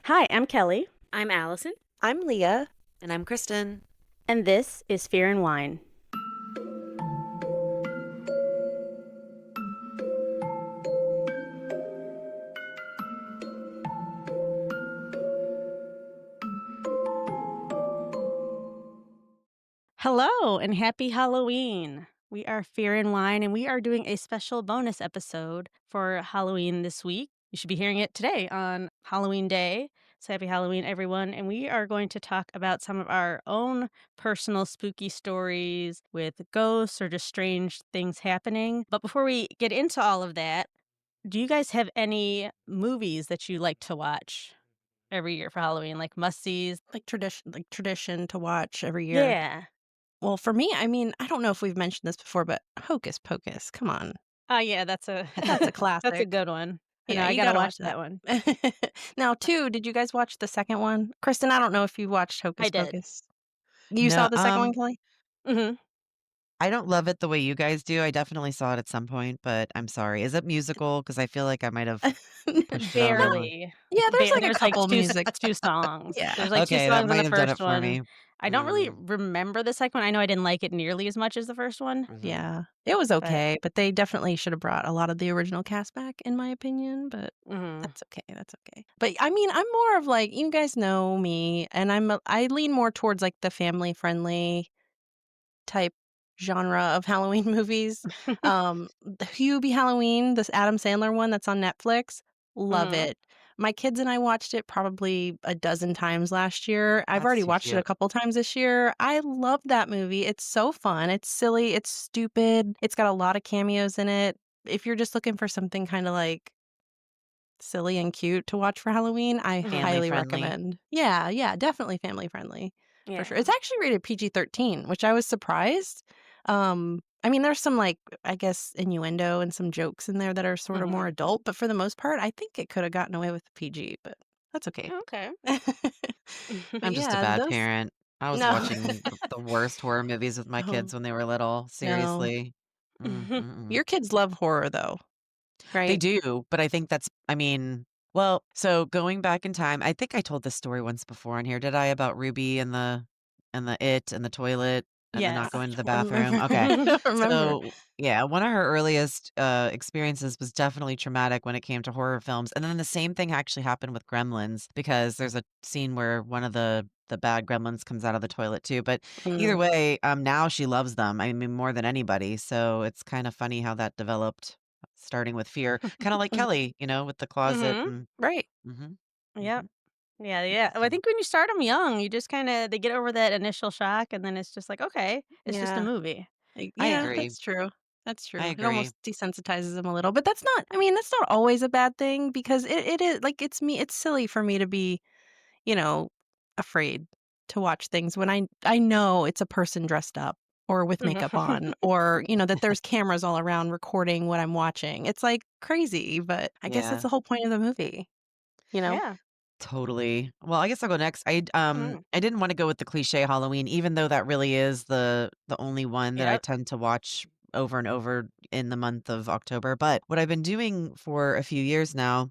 Hi, I'm Kelly, I'm Allison. I'm Leah. And I'm Kristen. and this is Fear and Wine. Hello, and happy Halloween. We are Fear and Wine, and we are doing a special bonus episode for Halloween this week. You should be hearing it today on Halloween Day. So happy Halloween, everyone. And we are going to talk about some of our own personal spooky stories with ghosts or just strange things happening. But before we get into all of that, do you guys have any movies that you like to watch every year for Halloween, like must-sees? Tradition to watch every year. Yeah. Well, for me, I mean, I don't know if we've mentioned this before, but Hocus Pocus, come on. Oh, yeah, that's a That's a that's a classic. good one. I know, Yeah, I you gotta gotta watch watch that that. one. Now, 2, did you guys watch the second one? Kristen, I don't know if you watched I Hocus did. Pocus. You saw No, the second one, Kelly? Mhm. I don't love it the way you guys do. I definitely saw it at some point, but I'm sorry. Is it musical? Because I feel like I might have pushed it on a little. Barely. Yeah, there's like a There's, like, couple 2 music. 2 songs. Yeah. There's, like, 2 Okay, that songs in might the have done it first for one. me. I don't really Mm, remember the second one. I know I didn't like it nearly as much as the first one, mhm. Yeah. It was but okay, but they definitely should have brought a lot of the original cast back, in my opinion, but mhm. that's okay, that's okay. But, I mean, I'm more of, like, you guys know me, and I lean more towards, like, the family-friendly type genre of Halloween movies. The Hubie Halloween, this Adam Sandler one that's on Netflix, love Mhm. it. My kids and I watched it probably a dozen times last year. I've That's already too watched it a cute. couple times this year. I love that movie. It's so fun. It's silly. It's stupid. It's got a lot of cameos in it. If you're just looking for something kind of like silly and cute to watch for Halloween, I Mhm. Family highly friendly. recommend. Yeah, yeah, definitely family friendly for sure. Yeah. It's actually rated PG-13, which I was surprised. I mean, there's some like I guess innuendo and some jokes in there that are sort of more Mhm. adult, but for the most part, I think it could have gotten away with the PG, but that's okay. Okay. But I'm just a yeah, bad those parent. I was no. watching the worst horror movies with my Oh, kids when they were little. no. Seriously. Mm. Your kids love horror though, They right? do, but I think that's I mean, well, so going back in time, I think I told this story once before on here, did I, about Ruby and the it and the toilet and then I not Yes. going to the don't bathroom? remember. Okay. I don't remember. So, yeah, one of her earliest, experiences was definitely traumatic when it came to horror films, and then the same thing actually happened with Gremlins because there's a scene where one of the bad gremlins comes out of the toilet too, but either Mm. way, now she loves them, I mean, more than anybody, so it's kinda funny how that developed. Starting with fear, kinda like Mhm. Kelly, with the closet Mhm. and Right. mhm, Yep. mhm, Yeah, yeah. Well, I so think when you start them young, you just kinda they get over that initial shock, and then it's just like, "Okay, it's just a Yeah. movie." I Yeah, agree, that's true. That's I true. It agree. almost desensitizes them a little, but that's not I mean, that's not always a bad thing because it is like, it's silly for me to be, you know, afraid to watch things when I know it's a person dressed up or with makeup on or, that there's cameras all around recording what I'm watching. It's, like, crazy, but I guess that's Yeah, the whole point of the movie, you know? Yeah. totally. Well, I guess I'll go next. Mhm. I didn't wanna go with the cliche Halloween, even though that really is the only one that I Yep. tend to watch over and over in the month of October, but what I've been doing for a few years now.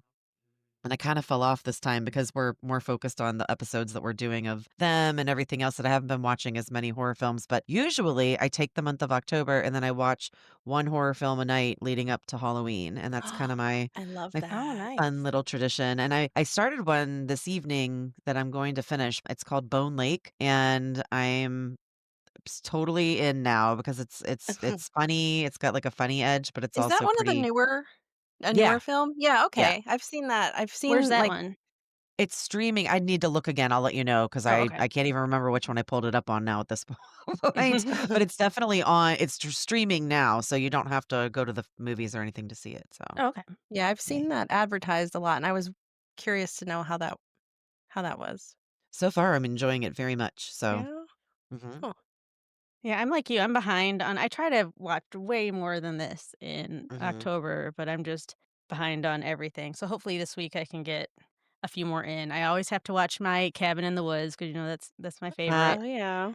And I kind of fell off this time because we're more focused on the episodes that we're doing of them and everything else that I haven't been watching as many horror films. But usually I take the month of October and then I watch one horror film a night leading up to Halloween. And that's kind of I love my Oh, that. fun nice. little tradition. And I started one this evening that I'm going to finish. It's called Bone Lake. And I'm totally in now because it's funny. It's got like a funny edge, but it's Is that also one of the pretty. newer Yeah. film? Yeah, Yeah. okay. I've seen that. I've Where's seen, that like one? It's streaming. I need to look again. I'll let you know because Oh, I okay. I can't even remember which one I pulled it up on now at this point, but it's definitely on it's streaming now, so you don't have to go to the movies or anything to see it, so, Oh, okay. Yeah, I've yeah. seen that advertised a lot, and I was curious to know how that was. So far, I'm enjoying it very much, so Yeah? mhm, Huh. Yeah, I'm like you, I'm behind on I try to watch way more than this in mhm. October, but I'm just behind on everything. So hopefully this week I can get a few more in. I always have to watch my Cabin in the Woods because that's my favorite. Oh, yeah.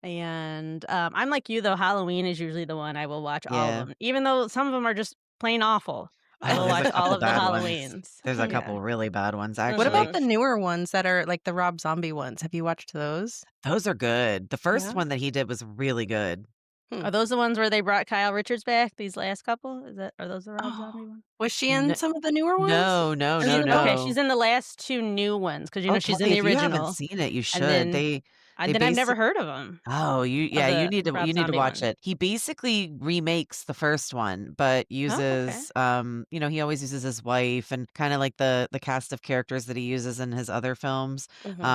And, I'm like you, though, Halloween is usually the one I will watch all of Yeah. them, even though some of them are just plain awful. I Oh, will there's a watch all couple of the bad ones. Halloweens. There's a Yeah. couple really bad ones, What about Mhm. actually. the newer ones that are like the Rob Zombie ones? Have you watched those? Those are good. The first Yeah? one that he did was really good. Hmm. Are those the ones where they brought Kyle Richards back, these last couple? Are those the Rob Oh, Zombie ones? was she in N some of the newer ones? no, no, Or is She's no, it okay, both? she's no. in the last 2 new ones because Okay. she's in Boy, the if you haven't original, seen it, you and should. then They I've never basic heard of them Oh, of you the need to Rob Zombie watch ones. it. He basically remakes the first one, but Oh, okay. uses, he always uses his wife and kinda like the cast of characters that he uses in his other films. Mhm.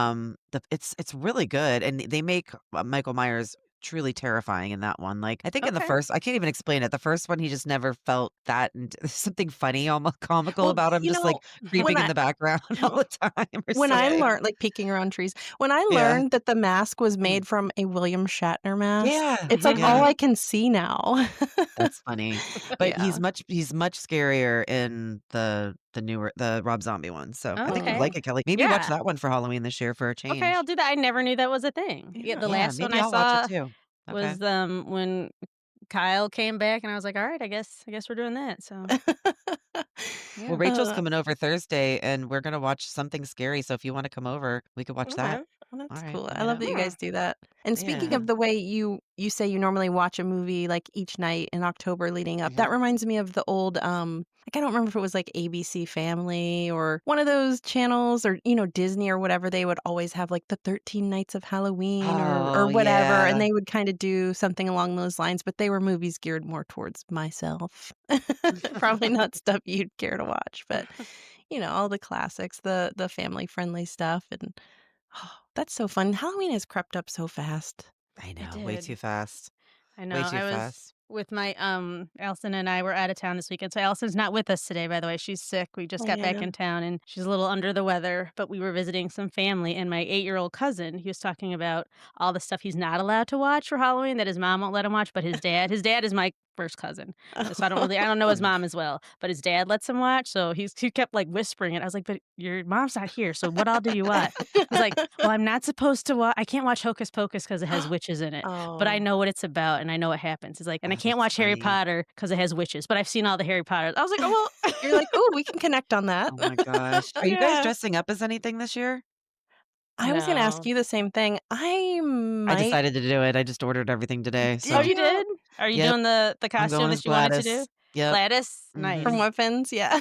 It's really good, and they make, Michael Myers truly terrifying in that one. Like, I think in the Okay. first I can't even explain it. The first one, he just never felt that and there's something funny, almost comical Well, about him you just, know, like, when creeping in I the background all the time or when I something. learned like peeking around trees, when I Yeah. learned that the mask was made from a William Shatner mask, Yeah, it's like all yeah. I can see now. That's funny. But Yeah. he's much scarier in the Rob Zombie one, so I think you'd Okay. like it, Kelly. Maybe watch Yeah. that one for Halloween this year for a Okay, I'll change. do that. I never knew that was a thing. Yeah, the Yeah. Yeah, last one maybe I I'll watch it saw too. Okay. was, when Kyle came back, and I was like, "Alright, I guess we're doing that." So, Well, yeah. Rachel's Uh, coming over Thursday, and we're gonna watch something scary, so if you wanna come over, we could watch that. Okay. oh, that's Alright, cool. let I me love know. that you Yeah. guys do that. And speaking Yeah. of the way you say you normally watch a movie like each night in October leading up, that Mhm. reminds me of the old like I don't remember if it was like ABC Family or one of those channels or Disney or whatever. They would always have like the 13 Nights of Halloween or Oh, whatever, and yeah. they would kind of do something along those lines, but they were movies geared more towards myself. Probably not stuff you'd care to watch, but all the classics, the family-friendly stuff, and that's so fun. Halloween has crept up so fast. I It know, way too did. fast. I know. Way too I was fast. with my Allison and I were out of town this weekend. So Allison's not with us today, by the way. She's sick. We just Oh, got back yeah. in town and she's a little under the weather, but we were visiting some family and my 8-year-old cousin, he was talking about all the stuff he's not allowed to watch for Halloween that his mom won't let him watch, but his dad is my first cousin. So I don't know his Mm. mom as well, but his dad lets him watch. So he kept like whispering it. I was like, "But your mom's not here. So what all do you watch?" He's like, "Well, I'm not supposed to watch. I can't watch Hocus Pocus because it has witches in it." But I Oh. know what it's about and I know what happens. He's like, "And I Oh, can't that's watch Harry funny. Potter because it has witches, but I've seen all the Harry Potters." I was like, "Oh, You're like, "Oh, we can connect on that." Oh my gosh. Are you guys yeah." dressing up as anything this year? I was gonna ask No. you the same thing. I I might decided to do it. I just ordered everything today, Oh, Did so you you? did? Are you yep, doing the I'm costume going as that you wanted to do? Gladys. Yep. Gladys? From Mhm. Nice. Muffins? Yeah.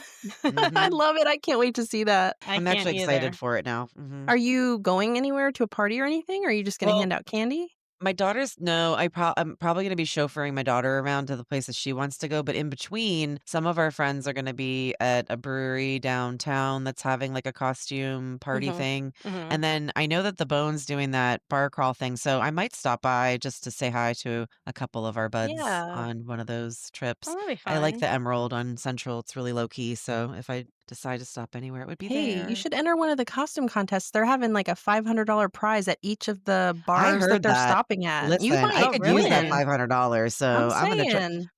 I Mhm. love it. I can't wait to see that. I I'm can't actually excited either. for it now. Mhm. Are you going anywhere to a party or anything, or are you just gonna Well, hand out candy? my daughter's no, I'm probably gonna be chauffeuring my daughter around to the places she wants to go, but in between, some of our friends are gonna be at a brewery downtown that's having, like, a costume party Mhm. thing, Mhm. and then I know that the Bone's doing that bar crawl thing, so I might stop by just to say hi to a couple of our buds Yeah. on one of those Oh, trips. that'd be I like fun. the Emerald on Central, it's really low key, so if I decide to stop anywhere, it would be Hey, you there. should enter one of the costume contests. They're having like a $500 prize at each of the I bars that heard they're that. stopping at. You Listen, I might Oh, could use that really? win. $500, I'm so I'm gonna try. saying.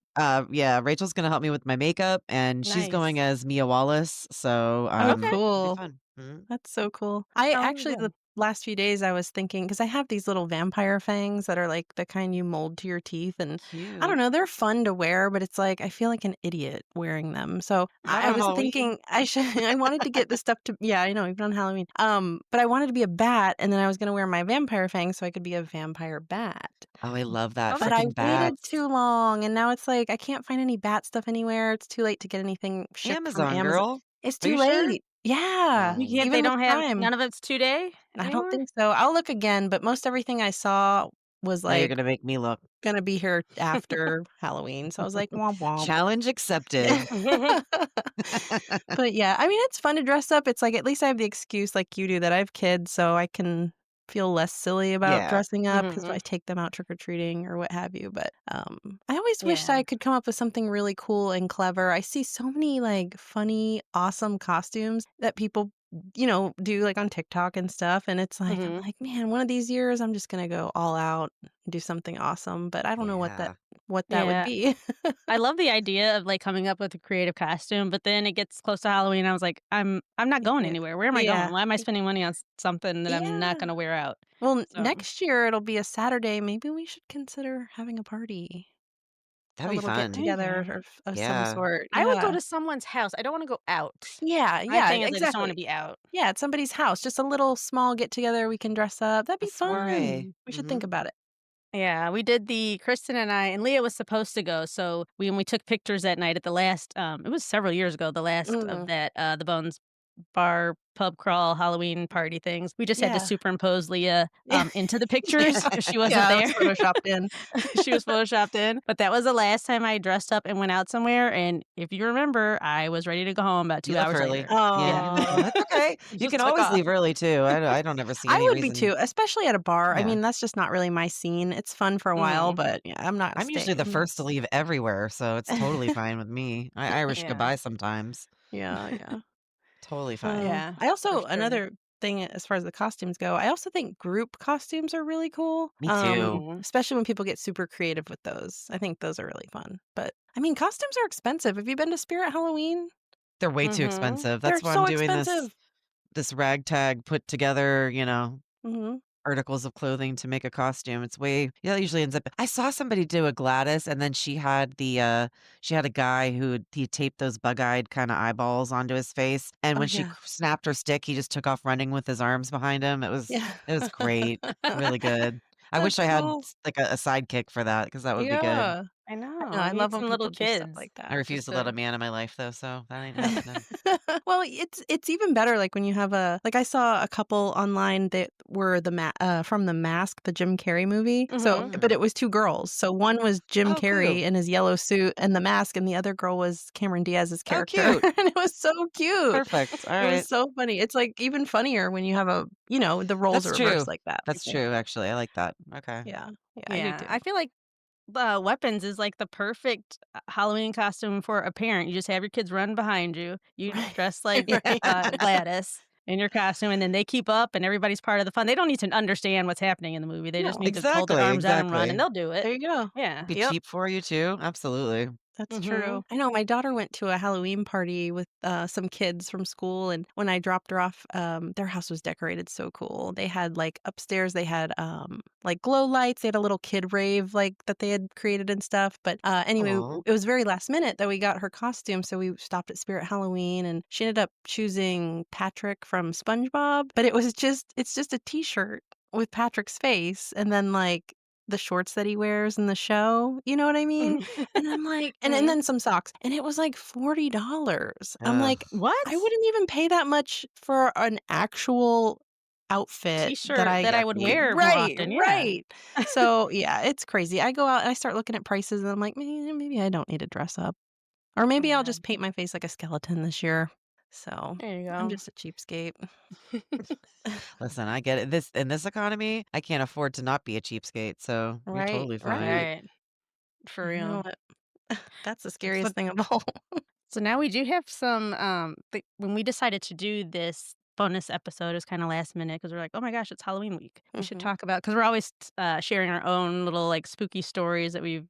Yeah, Rachel's gonna help me with my makeup, and she's going Nice. as Mia Wallace, so, Oh, Okay. it'll be cool. fun. Mhm. That's so cool. I Oh, actually yeah. the last few days I was thinking because I have these little vampire fangs that are like the kind you mold to your teeth, and I don't Cute. know, they're fun to wear, but it's like I feel like an idiot wearing them. So Not I on was Halloween. thinking I should I wanted to get the stuff to yeah, I know, even on Halloween. But I wanted to be a bat, and then I was gonna wear my vampire fangs so I could be a vampire bat. Oh, I love that, But I Okay. freaking waited bats. too long, and now it's like I can't find any bat stuff anywhere. It's too late to get anything shipped from Amazon, Amazon. girl. It's Are too you sure? late. Yeah, You Oh. can't they even with don't have Prime. none of it's 2-day I don't anymore? think so. I'll look again, but most everything I saw was, Now you're like, gonna make me look. gonna be here after Halloween, so I was like, "Womp womp." Challenge accepted. But, yeah, I mean, it's fun to dress up. It's like, at least I have the excuse like you do that I have kids, so I can feel less silly about Yeah. dressing up because I Mhm. take them out trick or treating or what have you, but, I always wished Yeah. I could come up with something really cool and clever. I see so many, like, funny, awesome costumes that people, do, like, on TikTok and stuff, and it's like I'm Mhm. like, "Man, one of these years, I'm just gonna go all out and do something awesome," but I don't know Yeah. what that would Yeah. be. I love the idea of, like, coming up with a creative costume, but then it gets close to Halloween, I was like, I'm not going Yeah. anywhere. Where am I Yeah. going? Why am I spending money on s something that I'm not Yeah. gonna wear out? Well, So next year it'll be a Saturday. Maybe we should consider having a party. That'd a be little get fun. together Maybe. of some Yeah. sort. I would go Yeah. to someone's house. I don't wanna go out. Yeah, My yeah, thing is I just don't wanna exactly. be out. Yeah, at somebody's house, just a little small get together, we can dress up. That'd A be soiree. fun. We should think Mhm. about it. Yeah, we did the Kristen and I and Leah was supposed to go, so we took pictures that night at the last, it was several years ago, the last of Mm, that, the Bones Bar pub crawl Halloween party things. We just had to yeah. superimpose Leah, Yeah. into the pictures Yeah. because she wasn't Yeah, it was there. photoshopped in. She was photoshopped in, but that was the last time I dressed up and went out somewhere, and if you remember, I was ready to go home about 2 You left hours early. later. Yeah. Yeah. Oh, Well, that's okay. you You just can took always off. leave early too. I don't ever see I any would be reason. too, especially at a bar. I Yeah. mean, that's just not really my scene. It's fun for a while, Mhm. but yeah, I'm not I'm usually the I'm not first to leave everywhere, so it's totally fine with me. I Irish Yeah. goodbye sometimes. Yeah, yeah. Totally fine. Yeah, I for also sure. another thing as far as the costumes go, I also think group costumes are really cool. Me too. Mhm. Especially when people get super creative with those. I think those are really fun. But I mean, costumes are expensive. Have you been to Spirit Halloween? They're way too Mhm. expensive. They're That's why I'm so doing this expensive. this ragtag put together, Mhm. articles of clothing to make a costume. It's way yeah, it usually ends up I saw somebody do a Gladys and then she had a guy who he taped those bug-eyed kinda eyeballs onto his face, and Oh when she yeah. snapped her stick, he just took off running with his arms behind him. Yeah. It was great. Really good. I wish That's I had cool. like a sidekick for that because that would be good. Yeah. I I know. know, I we need love when some little people do stuff kids like I that. refuse just to let a to man in my life though, so that ain't happening. Well, it's even better, like, when you have a like, I saw a couple online that were from The Mask, the Jim Carrey movie, so Mhm. but Mm. it was 2 girls. So one was Jim Oh, Carrey cute. in his yellow suit and the mask, and the other girl was Cameron Diaz's Oh, character, cute. and it was so cute. Perfect. It was Alright. so funny. It's, like, even funnier when you have the roles That's are true. reversed like that, I That's think. true, actually. I like that. Okay. Yeah. Yeah, I do Yeah, too. I feel like weapons is like the perfect, Halloween costume for a parent. You just have your kids run behind you. You Right. dress like, Right. Gladys in your costume, and then they keep up, and everybody's part of the fun. They don't need to understand what's happening in the movie. They just No. need to hold their Exactly, arms out and run, and exactly. they'll do it. There you go. Yeah. Be Yep. cheap for you too. Absolutely. That's true. Mhm. I know my daughter went to a Halloween party with, some kids from school, and when I dropped her off, their house was decorated so cool. They had, like, upstairs, they had, like, glow lights, they had a little kid rave, like, that they had created and stuff, but, anyway, Oh, it was very last minute that we got her costume, so we stopped at Spirit Halloween, and she ended up choosing Patrick from SpongeBob, but it's just a T-shirt with Patrick's face, and then, like, the shorts that he wears in the show, you know what I mean? And I'm like and Mhm. then some socks, and it was like $40. I'm ugh. like, I What? wouldn't even pay that much for an actual outfit that T-shirt I that I would Yucky. wear more Right, often, yeah. right. So, yeah, it's crazy. I go out and I start looking at prices, and I'm like, Maybe I don't need to dress up. Or maybe I'll Yeah, just paint my face like a skeleton this year." So, there you I'm go. just a cheapskate. Listen, I get it. This in this economy, I can't afford to not be a cheapskate, so you're Right, totally fine. right. Right, for I real. know it. That's the So scariest thing of all. So now we do have some when we decided to do this bonus episode, it was kind of last minute because we're like, oh my gosh, it's Halloween week. We should Mhm. talk about because we're always sharing our own little like spooky stories that we've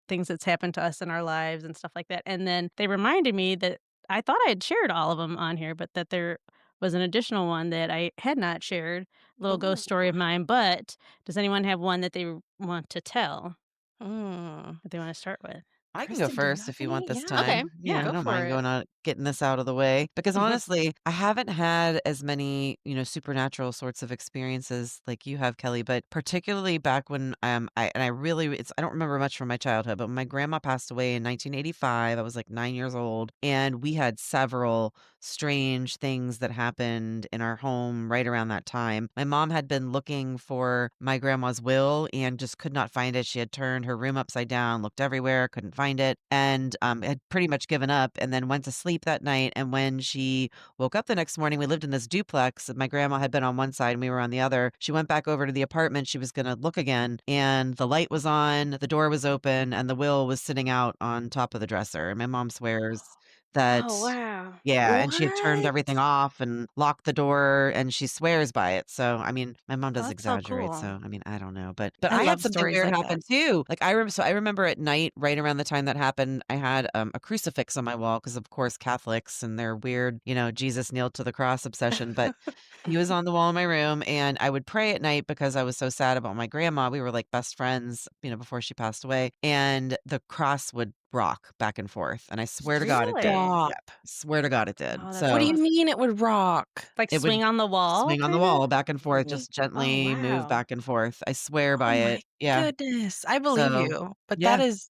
things that's happened to us in our lives and stuff like that. And then they reminded me that I thought I had shared all of them on here, but that there was an additional one that I had not shared, a little ghost story Ooh. of mine. But does anyone have one that they want to tell Mm. that they want to start with? I can go Kristen, do you first have if you want any? this Yeah. Okay, time. Yeah, yeah, I Go don't for mind it. going on getting this out of the way because honestly, I haven't had as many, supernatural sorts of experiences like you have, Kelly, but particularly back when I really I don't remember much from my childhood, but when my grandma passed away in 1985, I was like 9 years old, and we had several strange things that happened in our home right around that time. My mom had been looking for my grandma's will and just could not find it. She had turned her room upside down, looked everywhere, couldn't find it, and had pretty much given up and then went to sleep that night. And when she woke up the next morning, we lived in this duplex. My grandma had been on one side and we were on the other. She went back over to the apartment. She was going to look again, and the light was on, the door was open, and the will was sitting out on top of the dresser. And my mom swears that Oh, wow. yeah, and she had turned What? everything off and locked the door, and she swears by it, so, I mean, my mom Oh, does that's so exaggerate, cool. so, I mean, I don't know, but I I had love something stories weird like happen that. too, like, I remember at night, right around the time that happened, I had, a crucifix on my wall because, of course, Catholics and their weird, Jesus nailed to the cross obsession, but he was on the wall in my room, and I would pray at night because I was so sad about my grandma. We were like best friends, before she passed away, and the cross would rock back and forth, and I swear to God it did. Really? Stop. Yep. Swear to God it did. Oh, that's What do you So, mean it would rock? like it would swing on the wall, swing on the kinda? wall back and forth, Mm. just Oh, gently move wow. back and forth. I swear Oh by my it. Yeah. goodness. I believe So, you, but that yeah. is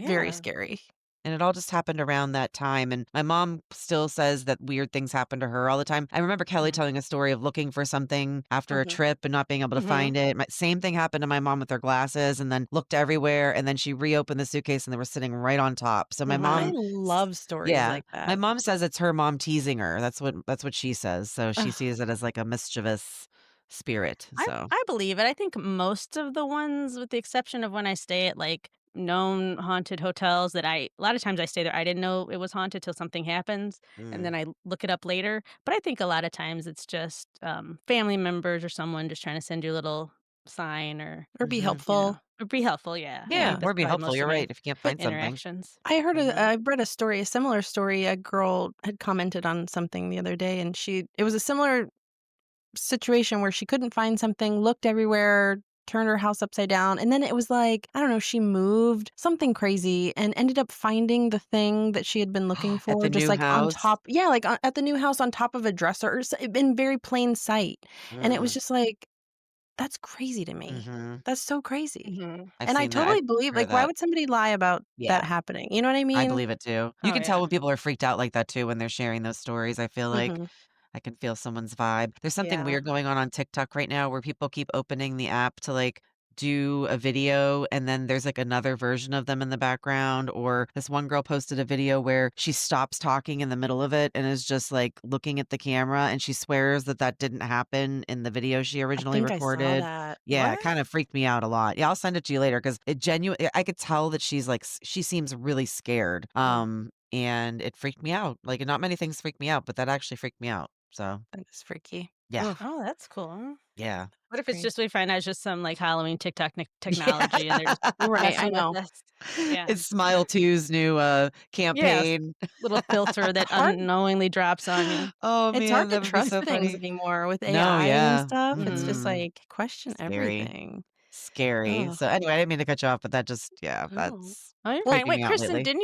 very Yeah. scary. And it all just happened around that time, and my mom still says that weird things happen to her all the time. I remember Kelly Mhm. telling a story of looking for something after a Mhm. trip and not being able to Mhm. find it. Same thing happened to my mom with her glasses and then looked everywhere, and then she reopened the suitcase and they were sitting right on top. So my I Mhm. mom s love stories yeah, like my that. mom says it's her mom teasing her. That's what she says. So she Ugh, sees it as like a mischievous spirit, I so I believe it. I think most of the ones, with the exception of when I stay at, like, known haunted hotels that I a lot of times I stay there, I didn't know it was haunted till something happens, and mm. then I look it up later, but I think a lot of times it's just, family members or someone just trying to send you a little sign or, or be Mhm. helpful. or be helpful, yeah. I Yeah, think that's or be probably helpful, most you're of my right, if you can't But find something. interactions. Mhm. I read a story, a similar story. A girl had commented on something the other day, and it was a similar situation where she couldn't find something, looked everywhere, turned her house upside down, and then it was like, I don't know, she moved, something crazy, and ended up finding the thing that she had been looking At for the just, new like, on house? top yeah, like, at the new house on top of a dresser or in very plain sight, and it was Mm. just like, that's crazy to me. Mhm. That's so crazy, Mhm. I've and I seen that, I've totally believe heard like, why that. would somebody lie about that Yeah, happening? You know what I I mean? believe it too. You Oh, can tell yeah. when people are freaked out like that too when they're sharing those stories, I feel like. Mhm. I can feel someone's vibe. There's something Yeah. weird going on TikTok right now where people keep opening the app to, like, do a video, and then there's, like, another version of them in the background, or this one girl posted a video where she stops talking in the middle of it and is just, like, looking at the camera, and she swears that that didn't happen in the video she I originally think I saw recorded. that. Yeah, What? it kinda freaked me out a lot. Yeah, I'll send it to you later because I could tell that she's, like, she seems really scared, Mm. and it freaked me out. Like, not many things freak me out, but that actually freaked me out. So, That is freaky. yeah, Ugh, Oh, that's cool. yeah. What that's if it's crazy. just we find out it's just some, like, Halloween TikTok Yeah. technology and they're just Right, I messing with know. us? Yeah. It's Smile 2's new, Yes. campaign. Little filter that Hard unknowingly drops on you. Oh, It's man, hard to that would be trust so things funny. anymore with No, AI and yeah. stuff. It's just Mhm. Mhm. like, question Scary. everything. Scary. Ugh. So, anyway, I didn't mean to cut you off, but that just yeah, Oh. that's Oh, you're Well, fine. creeping me Wait, out Kristen, lately. didn't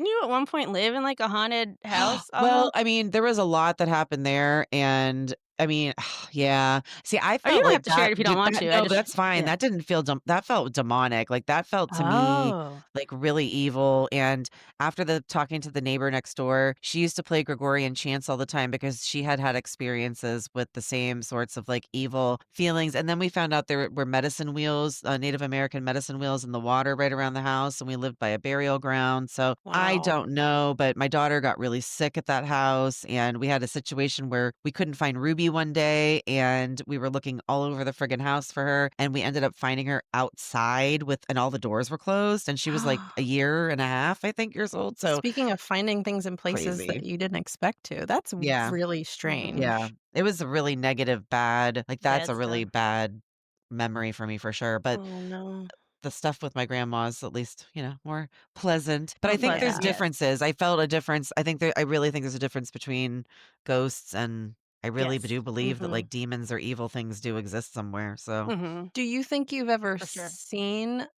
you at one point live in, like, a haunted house Well, almost? I mean, there was a lot that happened there, and I mean, yeah. See, I Oh, you felt don't have like to share it if you don't want that to. I no, just that's fine. yeah. That didn't feel that felt demonic. Like that felt to me Oh. like really evil. And after the talking to the neighbor next door, she used to play Gregorian chants all the time because she had had experiences with the same sorts of like evil feelings. And then we found out there were medicine wheels, Native American medicine wheels in the water right around the house, and we lived by a burial ground. So I wow. don't know, but my daughter got really sick at that house, and we had a situation where we couldn't find Ruby one day, and we were looking all over the friggin' house for her, and we ended up finding her outside and all the doors were closed, and she was like a year and a half, I think, years old. So Speaking of finding things in places that crazy. you didn't expect to, that's Yeah, really Mhm. yeah. strange. It was a really negative, bad, like that's Bad a really stuff. bad memory for me for sure. But Oh, no. the stuff with my grandma's at least, more pleasant. But More I think pleasant, there's Yeah. yes. differences. I felt a difference. I really think there's a difference between ghosts and I really Yes. do believe that Mhm. like demons or evil things do exist somewhere. So Mhm. Do you think you've ever For sure. seen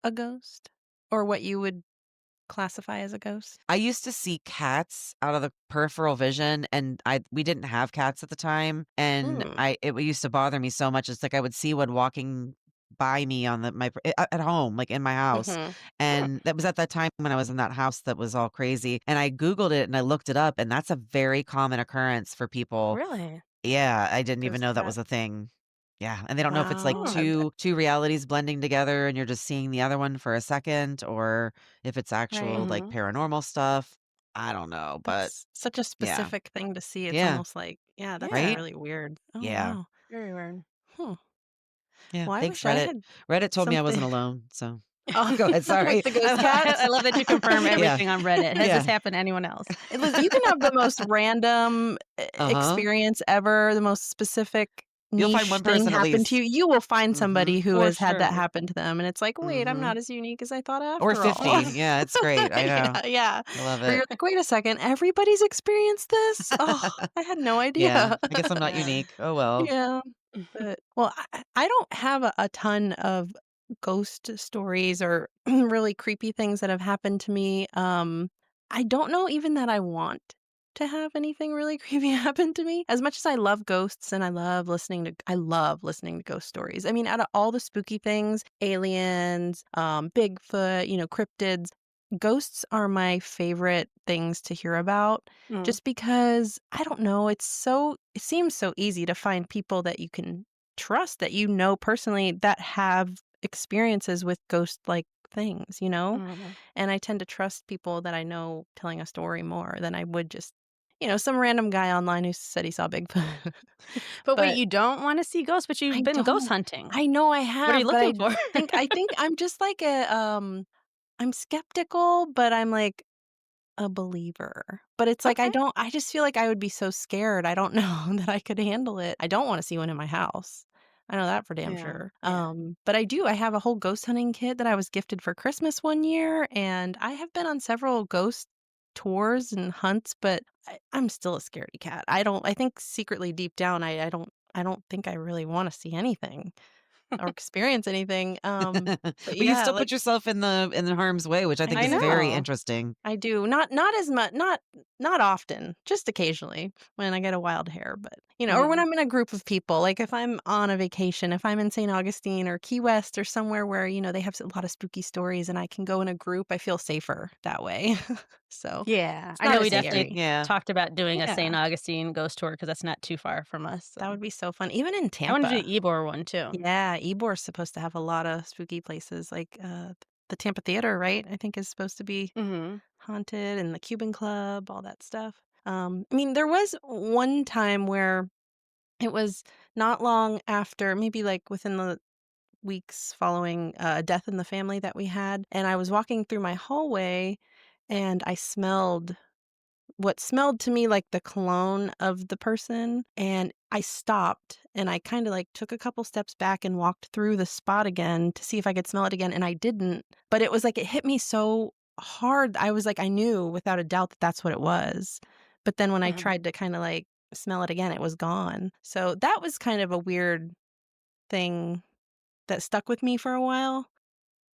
a ghost? Or what you would classify as a ghost? I used to see cats out of the peripheral vision, and we didn't have cats at the time, and Mm. it used to bother me so much. It's like I would see one walking by me on at home, like in my house, Mhm. Hmm. and that was at that time when I was in that house that was all crazy. And I Googled it and I looked it up, and that's a very common occurrence for people. Really? Yeah, I didn't even Ghost know that cat. was a thing. Yeah, and they don't know if it's like Wow. two realities blending together and you're just seeing the other one for a second or if it's Right. actual like Mhm. paranormal stuff. I don't know, but That's such a yeah. specific thing to see. It's Yeah, almost like, yeah, that's Yeah. right? really weird. Oh, Yeah. wow. Very weird. Huh. Yeah, Well, I thanks wish I Reddit. had Reddit told me I something wasn't alone, so Oh, Go ahead, like sorry. the ghost cats? I love that you confirm Yeah. everything on Reddit. Has this Yeah. happened to anyone else? You can have the most random Uh-huh. experience ever, the most specific You'll find niche one thing person at happen to least. you. You will find somebody Mhm. who For has had that sure. happen to them, and it's like, "Wait, I'm Mhm. not as unique as I thought Or after all." 50. Yeah, it's great. I know. Yeah, yeah. I love Where it. you're like, "Wait a second, everybody's experienced this? Oh, I had no Yeah. idea." I guess I'm not Yeah. unique. Oh, well. Yeah. But well, I don't have a ton of ghost stories or really creepy things that have happened to me. I don't know even that I want to have anything really creepy happen to me. As much as I love ghosts and I love listening to ghost stories. I mean, out of all the spooky things, aliens, Bigfoot, cryptids, ghosts are my favorite things to hear about Mm, just because I don't know, it seems so easy to find people that you can trust, that you know personally, that have experiences with ghost-like things, you know? mhm. And I tend to trust people that I know telling a story more than I would just, some random guy online who said he saw Bigfoot. But wait, But you don't wanna see ghosts, but you've I been ghost don't. hunting. I know I What are you have, but looking for? I think I'm just like I'm skeptical, but I'm like a believer, but it's like Okay. I just feel like I would be so scared, I don't know that I could handle it. I don't wanna see one in my house. I know that for damn Yeah, sure. yeah. But I have a whole ghost hunting kit that I was gifted for Christmas one year, and I have been on several ghost tours and hunts, but I'm still a scaredy cat. I think secretly deep down, I don't think I really wanna see anything or experience anything, but But you yeah, still like put yourself in the harm's way, which I I think I is very do. know. interesting. I do. Not as much not often, just occasionally when I get a wild hair, but, or when Mhm. I'm in a group of people, like if I'm on a vacation, if I'm in St. Augustine or Key West or somewhere where, they have a lot of spooky stories and I can go in a group, I feel safer that way. So, Yeah, it's I not know as we Y definitely scary. yeah. talked about doing a Yeah, St. Augustine ghost tour because that's not too far from us, so that would be so fun. Even in I wanna do Tampa. the Ybor one too. Yeah, Ybor's supposed to have a lot of spooky places, like, the Tampa Theater, right? I think is supposed to be Mhm. haunted and the Cuban Club, all that stuff. I mean, there was one time where it was not long after, maybe like within the weeks following a death in the family that we had, and I was walking through my hallway and I smelled what smelled to me like the cologne of the person, and I stopped and I kinda, like, took a couple steps back and walked through the spot again to see if I could smell it again, and I didn't, but it was like it hit me so hard, I was like I knew without a doubt that that's what it was, but then when I Mhm. tried to kinda, like, smell it again, it was gone. So that was kind of a weird thing that stuck with me for a while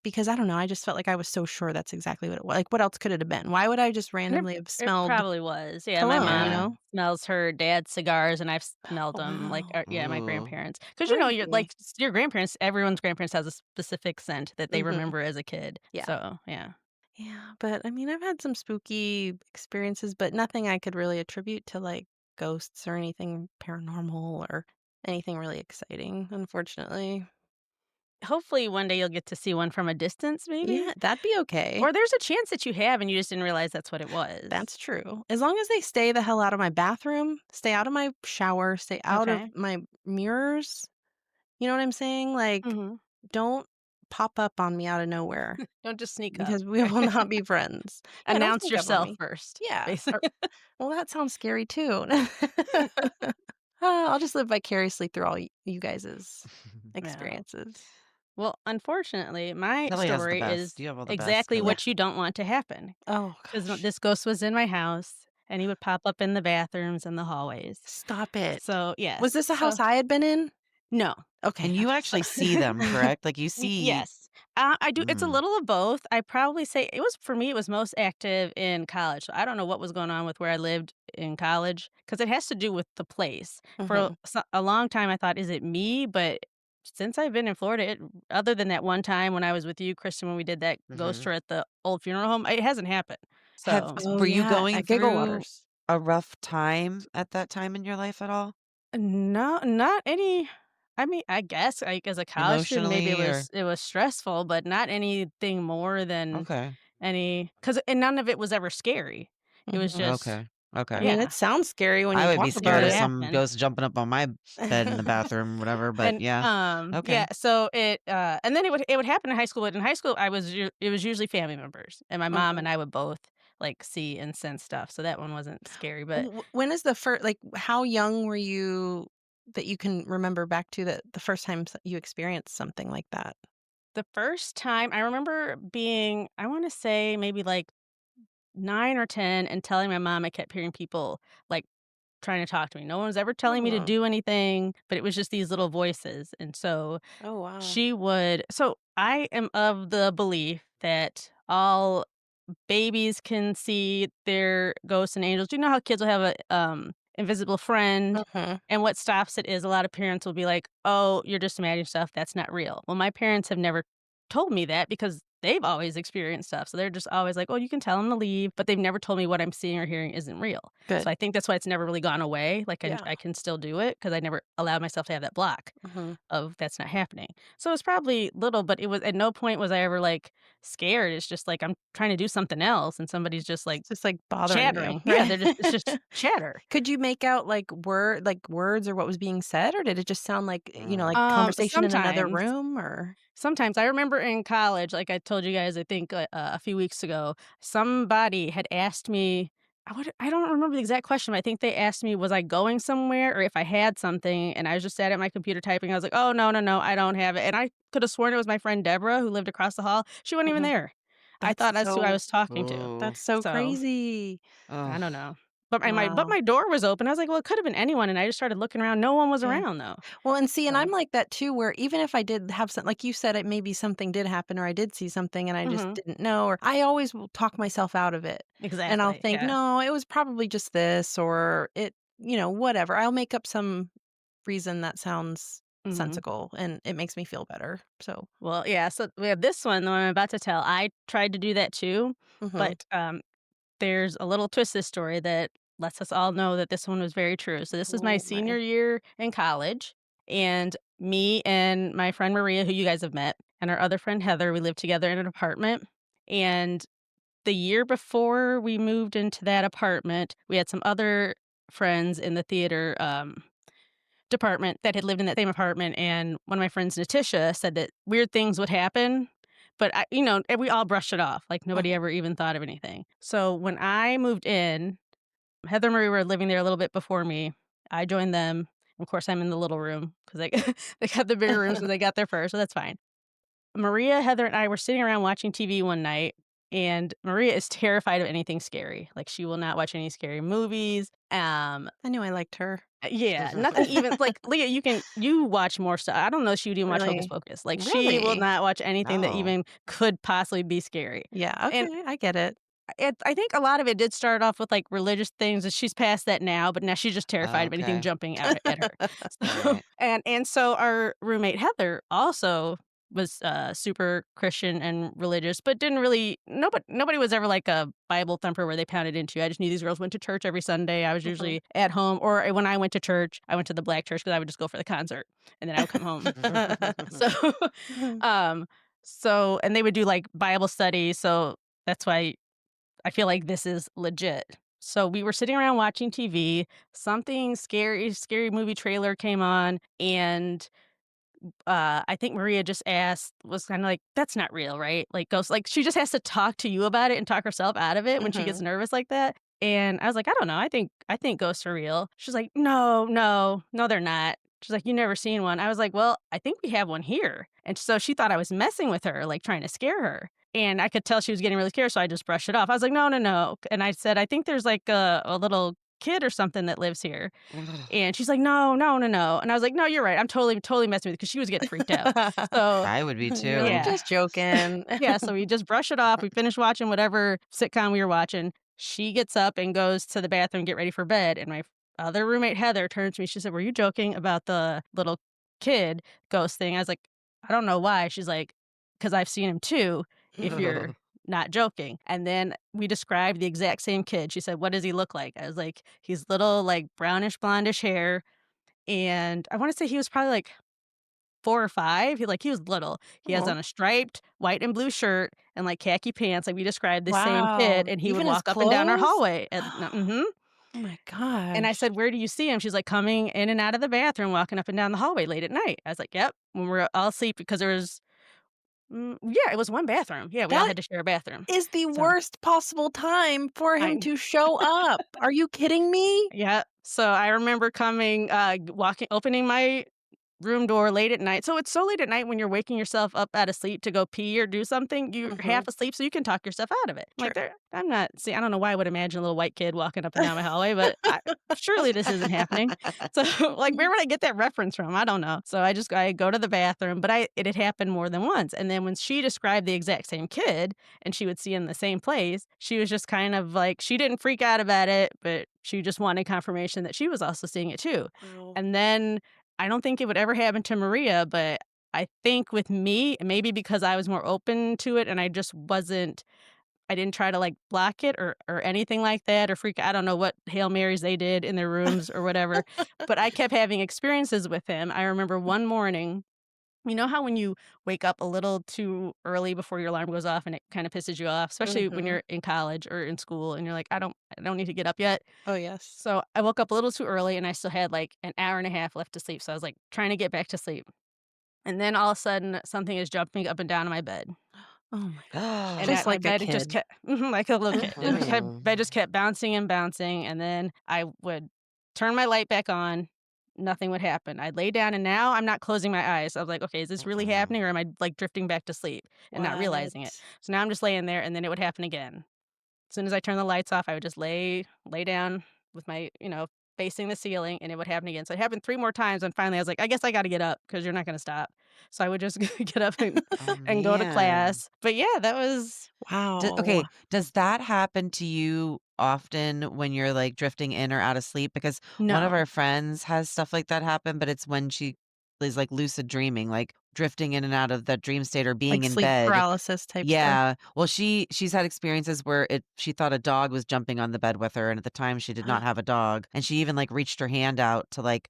because I don't know, I just felt like I was so sure that's exactly what it was. Like, what else could it have been? Why would I just And randomly have it smelled probably was. Yeah, my cologne, you mom Yeah. know? smells her dad's cigars, and I've smelled Oh, them, like, wow. yeah, my Ooh. grandparents. Because you're Creepy. like, your grandparents everyone's grandparents has a specific scent that they Mhm. remember as a kid. Yeah. So, yeah. Yeah, but, I mean, I've had some spooky experiences, but nothing I could really attribute to, like, ghosts or anything paranormal or anything really exciting, unfortunately. Hopefully, one day you'll get to see one from a distance, Yeah, maybe? that'd be okay. Or there's a chance that you have and you just didn't realize that's what it was. That's true. As long as they stay the hell out of my bathroom, stay out of my shower, stay out of Okay. my mirrors, you know what I'm saying? Like, Mhm. don't pop up on me out of nowhere Don't just sneak up. because we will not be friends. Yeah, don't Announce sneak up on yourself me. first, Yeah, basically. well, that sounds scary too. I'll just live vicariously through all you guys's Yeah. experiences. Well, unfortunately, my Kelly has the story best. is You have all the best, exactly Yeah. Kelly. what you don't want to happen. Oh 'Cause gosh. this ghost was in my house, and he would pop up in the bathrooms and the hallways. Stop it. So, Was yes. this a house I had been in? No. Okay, And I you thought actually see them, so. correct? Like, you see Yes. I do it's a mm, little of both. I probably say it was for me, it was most active in college. So I don't know what was going on with where I lived in college because it has to do with the place. For Mhm. a long time, I thought, "Is it me?" But since I've been in Florida, other than that one time when I was with you, Kristen, when we did that ghost mhm. tour at the old funeral home, it hasn't happened. Have So Oh, were you yeah, going at Giggle through Waters. a rough time at that time in your life at all? no, not any. I mean, I guess, like, as a college student, maybe Emotionally or it was stressful, but not anything more than okay. any, cause and none of it was ever scary. It was Mhm. just Okay. I Okay. mean, Yeah, it sounds scary when I you would be talk about scared of it it. some happened. ghost jumping up on my bed in the bathroom, whatever, but And, yeah. yeah, Okay. so and then it would happen in high school, but in high school, it was usually family members, and my mom Mhm. and I would both, like, see and sense stuff, so that one wasn't scary, but When is the first? Like, how young were you that you can remember back to the first time you experienced something like that? the first time I remember being, I wanna say maybe, like, 9 or 10 and telling my mom I kept hearing people, like, trying to talk to me. No one was ever telling me to Oh. do anything, but it was just these little voices, and so Oh, wow. she would so I am of the belief that all babies can see their ghosts and angels. You know how kids will have a, invisible friend, Mhm. and what stops it is a lot of parents will be like, "Oh, you're just imagining stuff, that's not real." Well, my parents have never told me that because they've always experienced stuff, so they're just always like, "Oh, you can tell them to leave," but they've never told me what I'm seeing or hearing isn't real. So Good. I think that's why it's never really gone away, like, Yeah. I can still do it because I never allowed myself to have that block Mhm. of that's not happening. So it's probably little, but it was at no point was I ever, like, scared. It's just like I'm trying to do something else and somebody's just, like, It's just, like, bothering you, chattering. Yeah, right? they're just it's just chatter. Could you make out, like, words or what was being said, or did it just sound like, like conversation in another Sometimes room, or Sometimes. I remember in college, like I told you guys, I think, a few weeks ago, somebody had asked me I don't remember the exact question, but I think they asked me, was I going somewhere or if I had something, and I was just sat at my computer typing. I was like, "Oh, no, no, no, I don't have it." And I could have sworn it was my friend Deborah who lived across the hall. She wasn't even Mhm. there. I That's thought that's who I so was talking to. Ooh. that's so So, crazy. I Ugh. don't know. But Wow. my door was open. I was like, "Well, it could have been anyone," and I just started looking around. No one was Yeah. around, though. Well, and see, and So I'm like that too, where even if I did have some, like you said, it maybe something did happen or I did see something and I just mhm. didn't know, or I always will talk myself out of it. And I'll Exactly, think, yeah. no, it was probably just this, or it, whatever. I'll make up some reason that sounds Mhm. sensical and it makes me feel better. So, Well, yeah, so we have this one, the one I'm about to tell. I tried to do that too, hmm, but, there's a little twist to this story that lets us all know that this one was very true. So this is my oh senior my. year in college, and me and my friend Maria, who you guys have met, and our other friend Heather, we lived together in an apartment, and the year before we moved into that apartment, we had some other friends in the theater, department that had lived in that same apartment, and one of my friends, Natisha, said that weird things would happen, but and we all brushed it off, like, nobody Mhm. ever even thought of anything. So, when I moved in, Heather and Marie were living there a little bit before me. I joined them. Of course, I'm in the little room because they they got the bigger rooms because they got there first, so that's fine. Maria, Heather, and I were sitting around watching TV one night, and Maria is terrified of anything scary. Like, she will not watch any scary movies. I knew I liked her. Yeah, nothing even like, Leah, you watch more stuff. I don't know if she would even watch Hocus Really? Pocus. Like, she will Really? not watch anything that No. even could possibly be scary. Yeah. And Okay. I get it. I think a lot of it did start off with, like, religious things, and she's past that now, but now she's just terrified of anything Okay. jumping out at her. So Right. so our roommate Heather also was, super Christian and religious, but didn't really nobody was ever like a Bible thumper where they pounded into you. I just knew these girls went to church every Sunday. I was Mhm. usually at home, or when I went to church, I went to the black church because I would just go for the concert, and then I would come home. So, um, and they would do, like, Bible study, so that's why I feel like this is legit. So we were sitting around watching TV, something scary movie trailer came on, and, I think Maria just was kinda like, "That's not real, right?" Like, ghosts like, she just has to talk to you about it and talk herself out of it when she gets Mhm. nervous like that, and I was like, "I don't know, I think ghosts are real." She's like, "No, no, no, they're not." She's like, "You never seen one." I was like, "Well, I think we have one here." And so she thought I was messing with her, like, trying to scare her, and I could tell she was getting really scared, so I just brushed it off. I was like, "No, no, no," and I said, "I think there's, like, a little kid or something that lives here." And she's like, "No, no, no, no." And I was like, "No, you're right. I'm totally messing with you," because she was getting freaked out. So, I would be You're like, too. yeah. "Just joking." Yeah, so we just brush it off. We finish watching whatever sitcom we were watching. She gets up and goes to the bathroom, get ready for bed, and my other roommate, Heather, turns to me. She said, "Were you joking about the little kid ghost thing?" I was like, "I don't know why." She's like, "'Cause I've seen him too, if you're not joking." And then we described the exact same kid. She said, "What does he look like?" I was like, "He's little, like, brownish blondish hair." And I wanna say he was probably, like, 4 or 5. He was little. He has Oh, on a striped white and blue shirt and, like, khaki pants, like, we described the same kid, wow. and he would Even his walk up and down our clothes? hallway, and mhm. Oh my And I gosh. said, "Where do you see him?" She's like, "Coming in and out of the bathroom, walking up and down the hallway late at night." I was like, "Yep," when we're all asleep because there was yeah, it was one bathroom. Yeah, we all That had to share a bathroom. is the So, worst possible time for him I to show up. Are you kidding me? yeah. So I remember coming, walking opening my room door late at night. So it's so late at night when you're waking yourself up out of sleep to go pee or do something, you're Mhm. half asleep so you can talk yourself out of it. I'm True. like, I'm not see, I don't know why I would imagine a little white kid walking up and down my hallway, but surely this isn't happening. So like where would I get that reference from? I don't know. So I go to the bathroom, but it had happened more than once. And then when she described the exact same kid and she would see in the same place, she was just kind of like she didn't freak out about it, but she just wanted confirmation that she was also seeing it too. Wow. And then I don't think it would ever happen to Maria, but I think with me, maybe because I was more open to it and I didn't try to like block it or anything like that or freak I don't know what Hail Marys they did in their rooms or whatever, but I kept having experiences with him. I remember one morning, you know how when you wake up a little too early before your alarm goes off and it kind of pisses you off, especially when Mhm. you're in college or in school and you're like, I don't need to get up yet. Oh, yes. So I woke up a little too early and I still had like an hour and a half left to sleep. So I was like trying to get back to sleep. And then all of a sudden something is jumping up and down in my bed. Oh my gosh. And Just at my like a bed it just kid. kept like a little kid. My bed Mhm. just kept bouncing and bouncing. And then I would turn my light back on. Nothing would happen. I'd lay down and now I'm not closing my eyes. I was like, okay, is this really Mm-mm. happening or am I like drifting back to sleep and not realizing it? What? So now I'm just laying there and then it would happen again. As soon as I turn the lights off, I would just lay down with my, facing the ceiling, and it would happen again. So it happened 3 more times, and finally I was like, "I guess I gotta get up because 'cause you're not gonna stop." So I would just get up Oh, and go to man. class. But yeah, that was Wow. Okay, does that happen to you often when you're, like, drifting in or out of sleep? Because one of no. our friends has stuff like that happen, but it's when she is, like, lucid dreaming, like, drifting in and out of that dream state or being Like in sleep bed. paralysis type stuff. Yeah. Well, she's had experiences where she thought a dog was jumping on the bed with her, and at the time, she did not have a dog, and she even, like, reached her hand out to, like,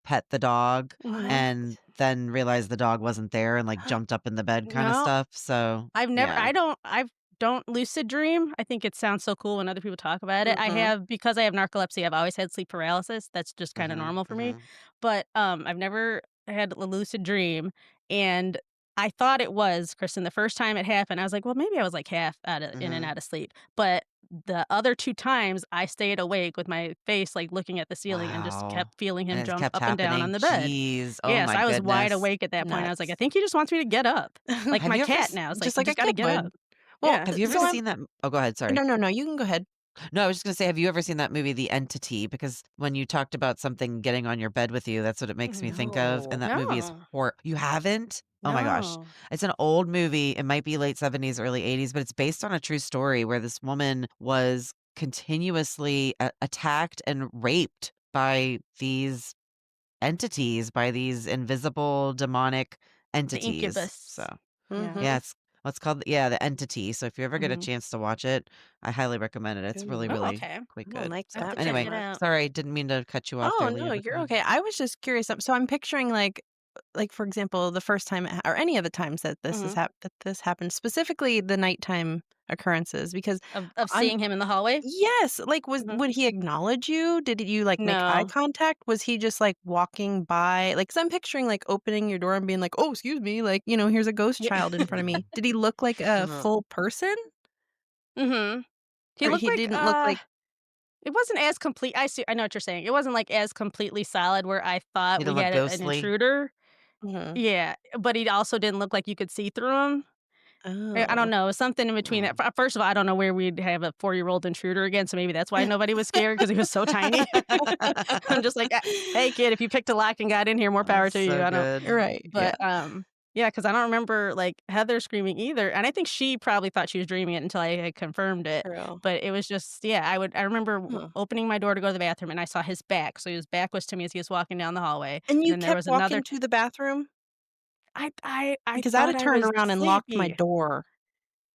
pet the dog Mhm. and then realized the dog wasn't there and, like, jumped up in the bed kinda No. stuff, so, I've never yeah. I don't lucid dream. I think it sounds so cool when other people talk about it. I Mhm. have because I have narcolepsy, I've always had sleep paralysis. That's just kinda Mhm, normal for me. mhm. But, I've never had a lucid dream, and I thought it was, Kristen, the first time it happened, I was like, "Well, maybe I was, like, half out of in and Mhm. out of sleep." But the other 2 times, I stayed awake with my face, like, looking at the ceiling and just Wow. kept feeling him And it jump kept up and down on happening. the bed. Jeez. Oh Yeah, my so I was wide goodness. awake at that point. I was like, "I Nuts. think he just wants me to get up." Like Have my you ever cat now. It's like, Just "You like a just gotta kid get would. up." Well, Yeah. have you ever so I'm seen that Oh, go ahead, sorry. no, no, no, you can go ahead. No, I was just gonna say, have you ever seen that movie, The Entity? Because when you talked about something getting on your bed with you, that's what it makes me Mhm. think of, and No. that movie is No. You haven't? Oh my gosh. No. It's an old movie, it might be late '70s, early '80s, but it's based on a true story where this woman was continuously attacked and raped by these entities, by these invisible demonic The entities, so incubus. Yeah. Mhm. yeah, it's what's called yeah, The Entity, so if you ever get a Mhm. chance to watch it, I highly recommend it, it's really, Ooh, Oh, really okay. quite I will good, make I have so to that check my anyway, it out. list. sorry, didn't mean to cut you off Oh, there, no, Leah, go you're ahead. okay. I was just curious. So I'm picturing like for example, the first time or any of the times that Mhm. that this happened, specifically the nighttime occurrences, because Of I'm seeing him in the hallway? yes, like Mhm. would he acknowledge you? Did you like make eye No. contact? Was he just like walking by? Like, cause I'm picturing like opening your door and being like, "Oh, excuse me," like here's a ghost Yeah. child in front of me. Did he look like a Uh-huh. full person, Mhm. He or looked he like, didn't look like? it wasn't as complete I know what you're saying. It wasn't, like, as completely solid where I thought He we didn't look had an ghostly? intruder. Mhm. Yeah, but he also didn't look like you could see through him. I don't Oh. know, something in between that. Mm. First of all, I don't know where we'd have a 4-year-old intruder again, so maybe that's why nobody was scared because he was so tiny. I'm just like, Hey, kid, if you picked a lock and got in here, more power That's to you." so I don't good. Right. Yeah. but, yeah, because I don't remember, like, Heather screaming either, and I think she probably thought she was dreaming it until I had confirmed it, True. but it was just yeah, I remember Huh. opening my door to go to the bathroom, and I saw his back, so his back was to me as he was walking down the hallway, And and you then there kept was another walking to the bathroom? I Because I'd thought have I turned was around and locked my sleepy. door.